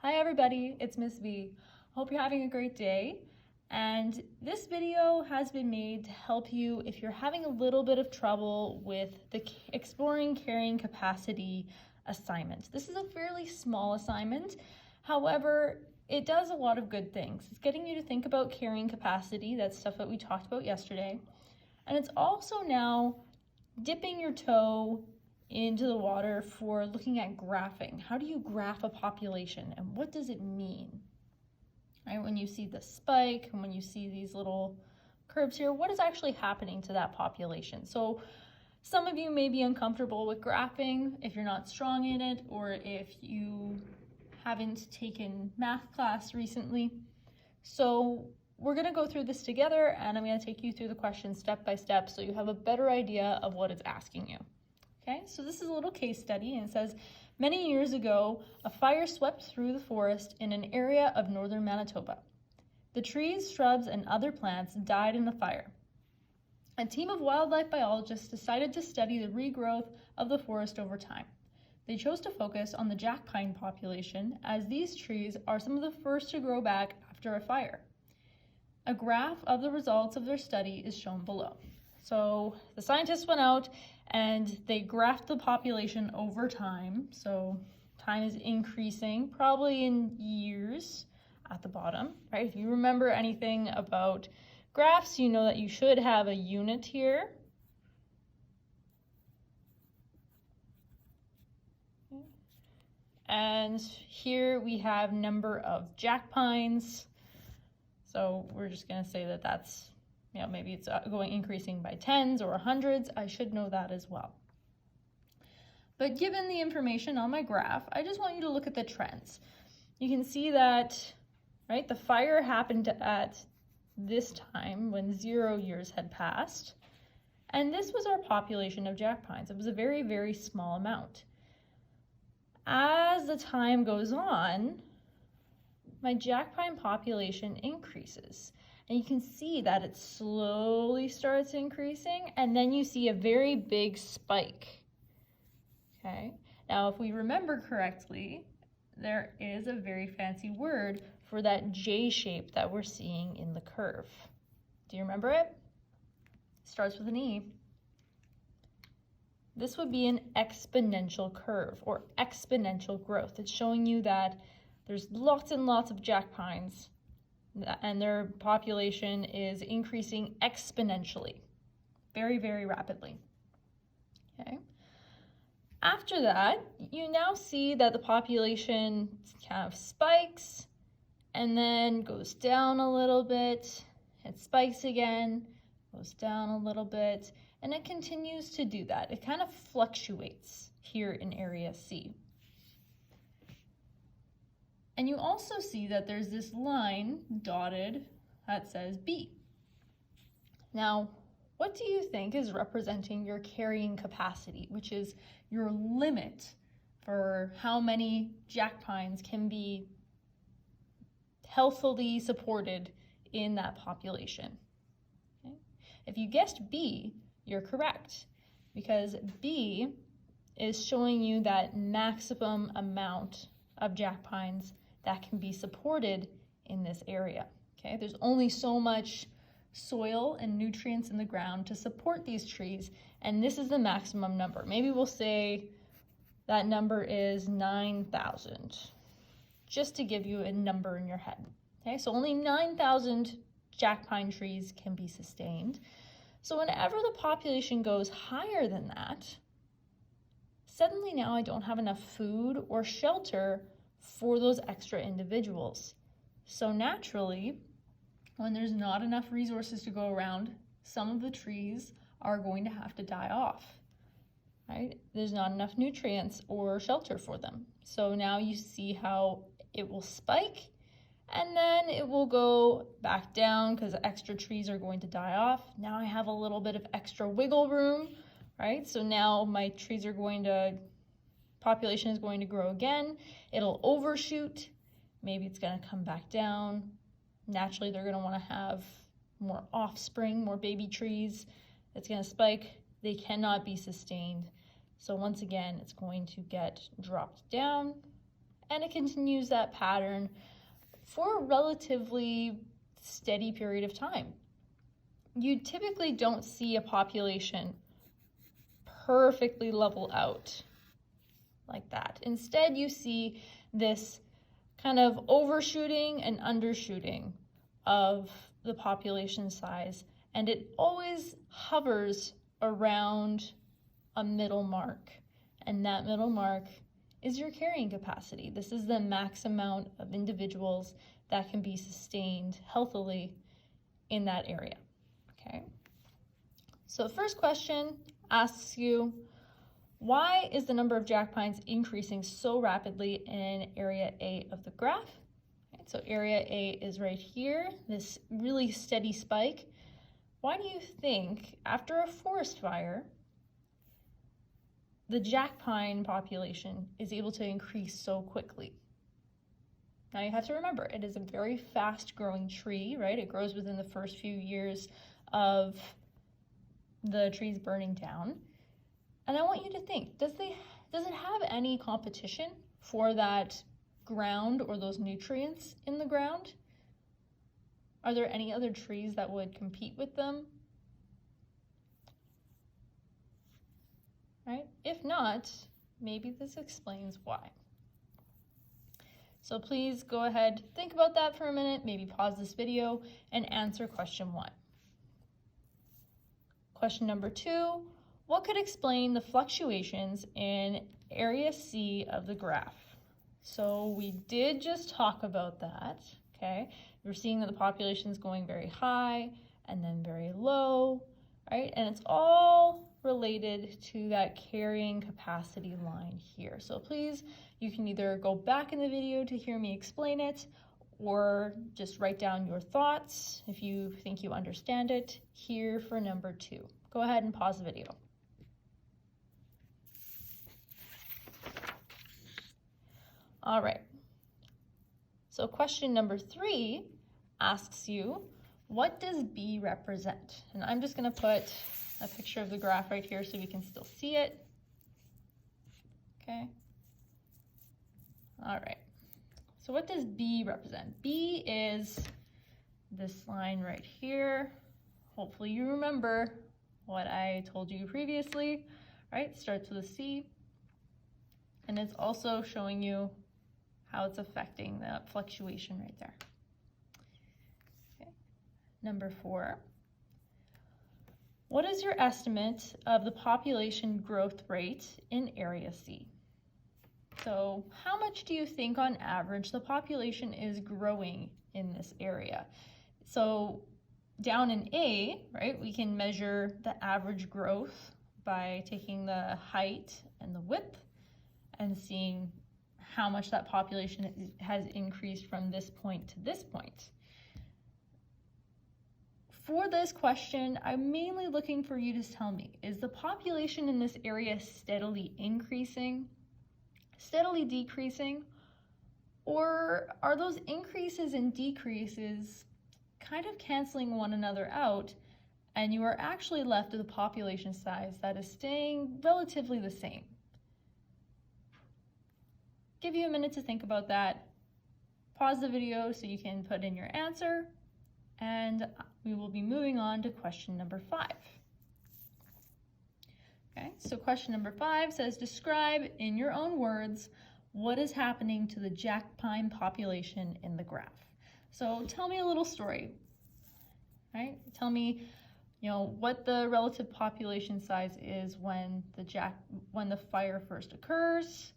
Hi everybody, it's Miss V. Hope you're having a great day. And this video has been made to help you if you're having a little bit of trouble with the Exploring Carrying Capacity assignment. This is a fairly small assignment. However, it does a lot of good things. It's getting you to think about carrying capacity, that's stuff that we talked about yesterday. And it's also now dipping your toe into the water for looking at graphing. How do you graph a population and what does it mean? Right, when you see the spike and when you see these little curves here, what is actually happening to that population? So some of you may be uncomfortable with graphing if you're not strong in it or if you haven't taken math class recently. So we're going to go through this together and I'm going to take you through the questions step by step so you have a better idea of what it's asking you. Okay, so this is a little case study and it says, many years ago, a fire swept through the forest in an area of northern Manitoba. The trees, shrubs, and other plants died in the fire. A team of wildlife biologists decided to study the regrowth of the forest over time. They chose to focus on the jack pine population as these trees are some of the first to grow back after a fire. A graph of the results of their study is shown below. So the scientists went out and they graphed the population over time. So time is increasing, probably in years at the bottom, right? If you remember anything about graphs, you know that you should have a unit here. And here we have number of jack pines. So we're just gonna say that that's, maybe it's increasing by tens or hundreds. I should know that as well. But given the information on my graph, I just want you to look at the trends. You can see that, right, the fire happened at this time when 0 years had passed. And this was our population of jack pines. It was a very, very small amount. As the time goes on, my jack pine population increases. And you can see that it slowly starts increasing and then you see a very big spike. Okay, now if we remember correctly, there is a very fancy word for that J shape that we're seeing in the curve. Do you remember it? It starts with an E. This would be an exponential curve or exponential growth. It's showing you that there's lots and lots of jack pines and their population is increasing exponentially, very, very rapidly. Okay. After that, you now see that the population kind of spikes and then goes down a little bit. It spikes again, goes down a little bit, and it continues to do that. It kind of fluctuates here in Area C. And you also see that there's this line dotted that says B. Now, what do you think is representing your carrying capacity, which is your limit for how many jack pines can be healthily supported in that population? Okay. If you guessed B, you're correct, because B is showing you that maximum amount of jack pines that can be supported in this area. Okay, there's only so much soil and nutrients in the ground to support these trees, and this is the maximum number. Maybe we'll say that number is 9,000, just to give you a number in your head. Okay, so only 9,000 jack pine trees can be sustained. So whenever the population goes higher than that, suddenly now I don't have enough food or shelter for those extra individuals. So naturally, when there's not enough resources to go around, some of the trees are going to have to die off, right? There's not enough nutrients or shelter for them. So now you see how it will spike and then it will go back down because extra trees are going to die off. Now I have a little bit of extra wiggle room, right? So now my trees are population is going to grow again. It'll overshoot. Maybe it's going to come back down. Naturally, they're going to want to have more offspring, more baby trees. It's going to spike. They cannot be sustained. So once again, it's going to get dropped down and it continues that pattern for a relatively steady period of time. You typically don't see a population perfectly level out like that. Instead, you see this kind of overshooting and undershooting of the population size, and it always hovers around a middle mark, and that middle mark is your carrying capacity. This is the max amount of individuals that can be sustained healthily in that area. Okay, so the first question asks you, why is the number of jack pines increasing so rapidly in area A of the graph? Okay, so area A is right here, this really steady spike. Why do you think after a forest fire, the jack pine population is able to increase so quickly? Now you have to remember, it is a very fast growing tree, right? It grows within the first few years of the trees burning down. And I want you to think, does it have any competition for that ground or those nutrients in the ground? Are there any other trees that would compete with them? Right? If not, maybe this explains why. So please go ahead, think about that for a minute, maybe pause this video and answer question 1. Question number 2, what could explain the fluctuations in area C of the graph? So we did just talk about that, okay? We're seeing that the population is going very high and then very low, right? And it's all related to that carrying capacity line here. So please, you can either go back in the video to hear me explain it, or just write down your thoughts if you think you understand it here for number 2. Go ahead and pause the video. All right, so question number 3 asks you, what does B represent? And I'm just gonna put a picture of the graph right here so we can still see it. Okay. All right, so what does B represent? B is this line right here. Hopefully you remember what I told you previously, right? Starts with a C, and it's also showing you how it's affecting the fluctuation right there. Okay. Number 4, what is your estimate of the population growth rate in area C? So how much do you think on average the population is growing in this area? So down in A, right, we can measure the average growth by taking the height and the width and seeing how much that population has increased from this point to this point. For this question, I'm mainly looking for you to tell me, is the population in this area steadily increasing, steadily decreasing, or are those increases and decreases kind of canceling one another out, and you are actually left with a population size that is staying relatively the same? Give you a minute to think about that. Pause the video so you can put in your answer, and we will be moving on to question number 5. Okay, so question number 5 says, describe in your own words what is happening to the jack pine population in the graph. So tell me a little story, right? Tell me, what the relative population size is when the fire first occurs,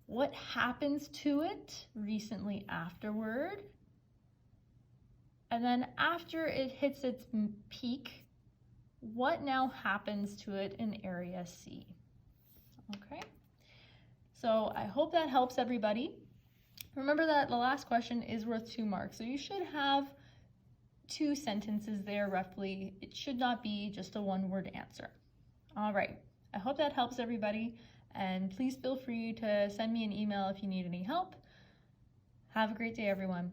what happens to it recently afterward, and then after it hits its peak, what now happens to it in area C? Okay, so I hope that helps everybody. Remember that the last question is worth 2 marks, so you should have 2 sentences there roughly. It should not be just a 1-word answer. All right, I hope that helps everybody, and please feel free to send me an email if you need any help. Have a great day, everyone.